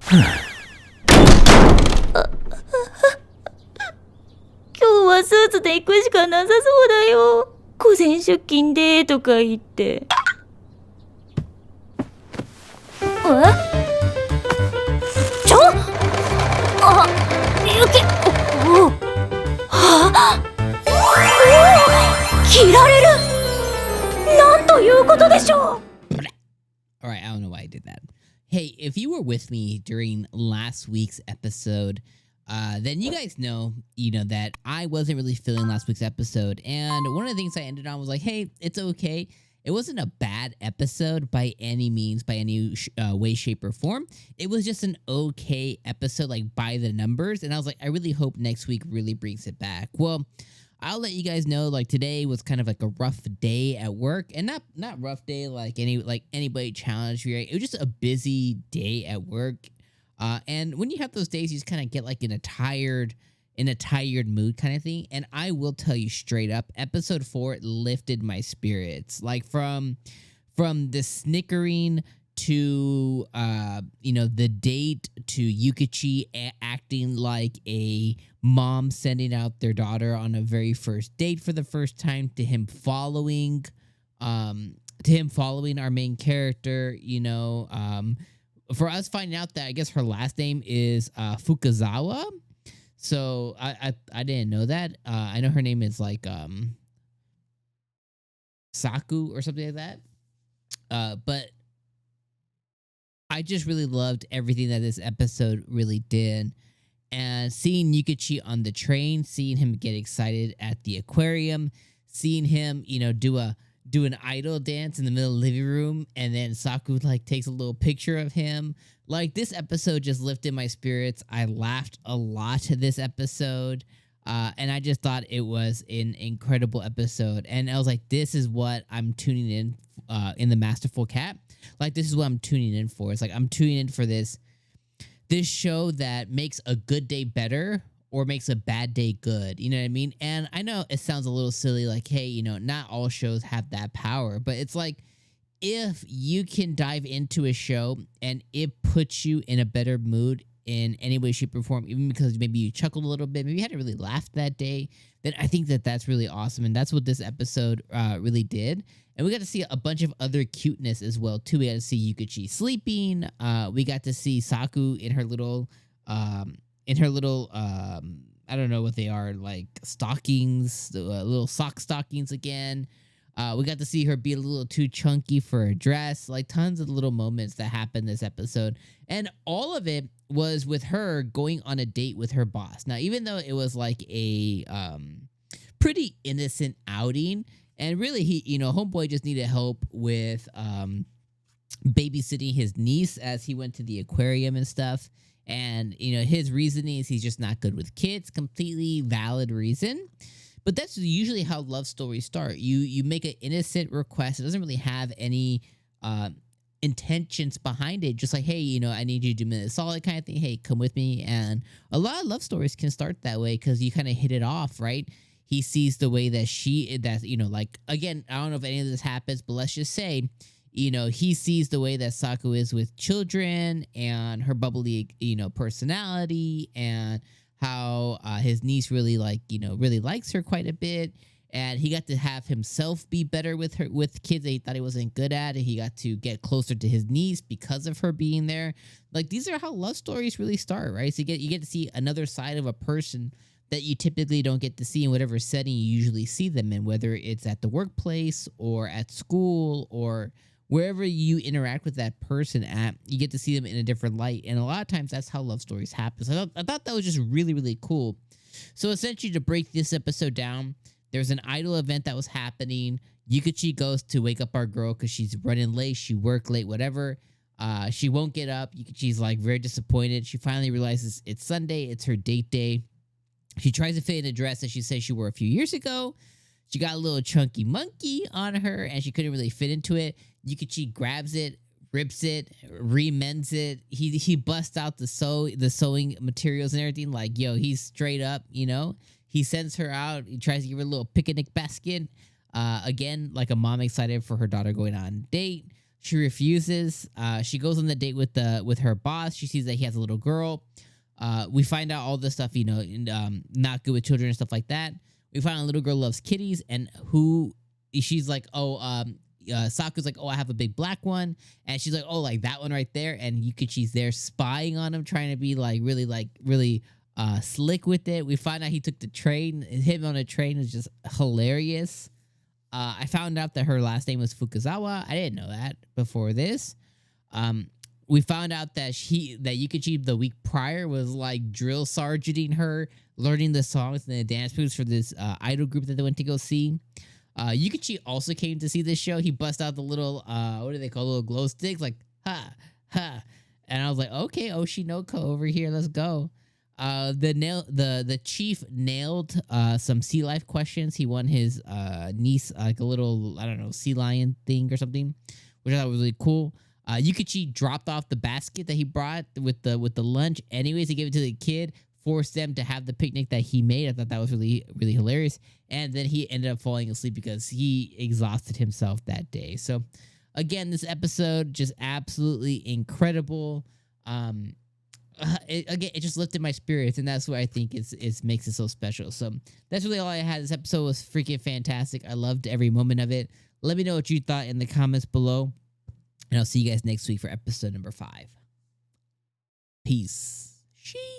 今日はスーツで行くしかなさそうだよ。午前出勤でとか言って。ユキ、切られる。なんということでしょう。Alright, I don't know why I did that. Hey, if you were with me during last week's episode, then you guys know, that I wasn't really feeling last week's episode. And one of the things I ended on was like, hey, it's okay. It wasn't a bad episode by any means, by any way, shape, or form. It was just an okay episode, like by the numbers. And I was like, I really hope next week really brings it back. Well, I'll let you guys know, like, today was kind of like a rough day at work, and not rough day like anybody challenged me, right? It was just a busy day at work. And when you have those days, you just kind of get like in a tired mood kind of thing. And I will tell you straight up, episode 4 lifted my spirits. Like from the snickering to the date to 𝐒𝐴 acting like a mom sending out their daughter on a very first date for the first time, to him following our main character, for us finding out that I guess her last name is Fukazawa. So I didn't know that. I know her name is like Saku or something like that. But I just really loved everything that this episode really did. And seeing 𝐒𝐴 on the train, seeing him get excited at the aquarium, seeing him, do an idol dance in the middle of the living room, and then Saku like takes a little picture of him. Like, this episode just lifted my spirits. I laughed a lot to this episode. And I just thought it was an incredible episode. And I was like, this is what I'm tuning in the Masterful Cat. Like, this is what I'm tuning in for. It's like I'm tuning in for this show that makes a good day better or makes a bad day good. You know what I mean? And I know it sounds a little silly, like, hey, not all shows have that power. But it's like, if you can dive into a show and it puts you in a better mood in any way, shape, or form, even because maybe you chuckled a little bit, maybe you had to really laugh that day, then I think that that's really awesome. And that's what this episode really did. And we got to see a bunch of other cuteness as well, too. We got to see 𝐒𝐴 sleeping. We got to see Saku in her little, I don't know what they are, like stockings, little sock stockings again. We got to see her be a little too chunky for a dress, like tons of little moments that happened this episode. And all of it was with her going on a date with her boss. Now, even though it was like a pretty innocent outing, and really he, homeboy just needed help with babysitting his niece as he went to the aquarium and stuff. And, his reasoning is he's just not good with kids. Completely valid reason. But that's usually how love stories start. You make an innocent request. It doesn't really have any intentions behind it. Just like, hey, I need you to do me a solid kind of thing. Hey, come with me. And a lot of love stories can start that way because you kind of hit it off, right? He sees the way that like, again, I don't know if any of this happens, but let's just say, he sees the way that Saku is with children and her bubbly, personality, and how his niece really really likes her quite a bit. And he got to have himself be better with kids that he thought he wasn't good at. And he got to get closer to his niece because of her being there. Like, these are how love stories really start, right? So you get to see another side of a person that you typically don't get to see in whatever setting you usually see them in, whether it's at the workplace or at school or wherever you interact with that person at, you get to see them in a different light. And a lot of times that's how love stories happen. So I thought that was just really, really cool. So essentially, to break this episode down, there's an idol event that was happening. 𝐒𝐴 goes to wake up our girl because she's running late. She worked late, whatever. She won't get up. 𝐒𝐴's like very disappointed. She finally realizes it's Sunday. It's her date day. She tries to fit in a dress that she says she wore a few years ago. She got a little chunky monkey on her, and she couldn't really fit into it. 𝐒𝐴 grabs it, rips it, remends it. He busts out the sewing materials and everything. Like, yo, he's straight up, He sends her out. He tries to give her a little picnic basket. Again, like a mom excited for her daughter going on a date. She refuses. She goes on the date with her boss. She sees that he has a little girl. We find out all this stuff, not good with children and stuff like that. We find out a little girl loves kitties, and she's like, Saku's like, I have a big black one, and she's like, like that one right there, and she's there spying on him, trying to be really slick with it. We find out he took the train. Him on a train is just hilarious. I found out that her last name was Fukuzawa. I didn't know that before this. We found out that 𝐒𝐻𝐸 the week prior was like drill sergeanting her, learning the songs and the dance moves for this idol group that they went to go see. 𝐒𝐻𝐸 also came to see this show. He bust out the little what do they call, little glow sticks, like ha ha, and I was like, okay, Oshinoko over here, let's go. The chief nailed some sea life questions. He won his niece like a little, I don't know, sea lion thing or something, which I thought was really cool. 𝐒𝐻𝐸 dropped off the basket that he brought with the lunch. Anyways, he gave it to the kid, forced them to have the picnic that he made. I thought that was really, really hilarious. And then he ended up falling asleep because he exhausted himself that day. So again, this episode just absolutely incredible. It just lifted my spirits, and that's what I think makes it so special. So that's really all I had. This episode was freaking fantastic. I loved every moment of it. Let me know what you thought in the comments below, and I'll see you guys next week for episode number 5. Peace. Sheesh.